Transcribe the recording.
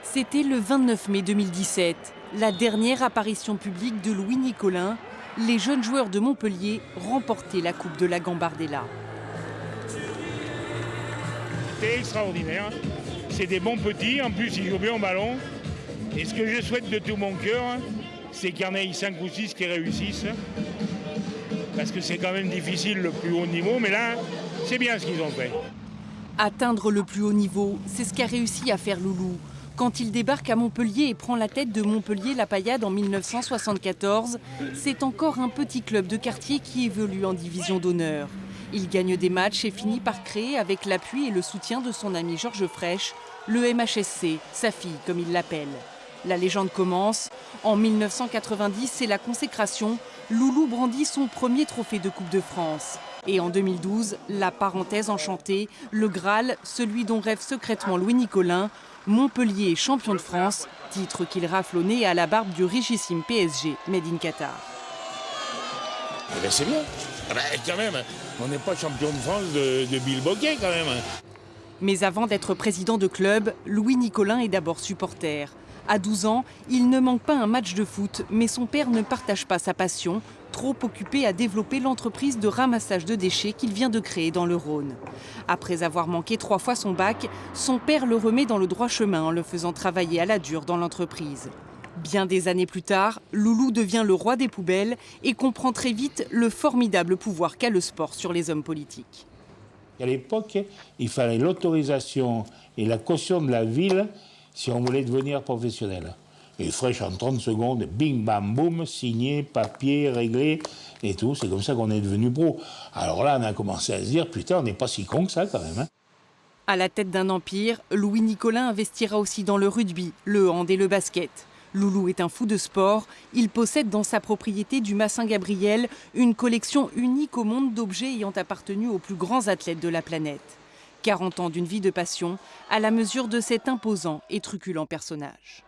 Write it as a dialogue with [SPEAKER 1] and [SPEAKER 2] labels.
[SPEAKER 1] C'était le 29 mai 2017, la dernière apparition publique de Louis Nicolin. Les jeunes joueurs de Montpellier remportaient la Coupe de la Gambardella.
[SPEAKER 2] C'est extraordinaire, c'est des bons petits, en plus ils jouent bien au ballon. Et ce que je souhaite de tout mon cœur, c'est qu'il y en ait 5 ou 6 qui réussissent. Parce que c'est quand même difficile le plus haut niveau, mais là, c'est bien ce qu'ils ont fait.
[SPEAKER 1] Atteindre le plus haut niveau, c'est ce qu'a réussi à faire Loulou. Quand il débarque à Montpellier et prend la tête de Montpellier-La Paillade en 1974, c'est encore un petit club de quartier qui évolue en division d'honneur. Il gagne des matchs et finit par créer, avec l'appui et le soutien de son ami Georges Frêche, le MHSC, sa fille comme il l'appelle. La légende commence. En 1990, c'est la consécration. Loulou brandit son premier trophée de Coupe de France. Et en 2012, la parenthèse enchantée, le Graal, celui dont rêve secrètement Louis Nicolin. Montpellier est champion de France, titre qu'il rafle au nez à la barbe du richissime PSG, made in Qatar.
[SPEAKER 2] Eh ben c'est bien. Eh ben, quand même, on n'est pas champion de France de Bilboquet quand même.
[SPEAKER 1] Mais avant d'être président de club, Louis Nicolin est d'abord supporter. À 12 ans, il ne manque pas un match de foot, mais son père ne partage pas sa passion, trop occupé à développer l'entreprise de ramassage de déchets qu'il vient de créer dans le Rhône. Après avoir manqué 3 fois son bac, son père le remet dans le droit chemin en le faisant travailler à la dure dans l'entreprise. Bien des années plus tard, Loulou devient le roi des poubelles et comprend très vite le formidable pouvoir qu'a le sport sur les hommes politiques.
[SPEAKER 3] À l'époque, il fallait l'autorisation et la caution de la ville si on voulait devenir professionnel. Et Frêche, en 30 secondes, bing, bam, boum, signé, papier, réglé, et tout. C'est comme ça qu'on est devenu pro. Alors là, on a commencé à se dire, putain, on n'est pas si con que ça, quand même. Hein.
[SPEAKER 1] À la tête d'un empire, Louis Nicolin investira aussi dans le rugby, le hand et le basket. Loulou est un fou de sport. Il possède dans sa propriété du Massin-Gabriel une collection unique au monde d'objets ayant appartenu aux plus grands athlètes de la planète. 40 ans d'une vie de passion, à la mesure de cet imposant et truculent personnage.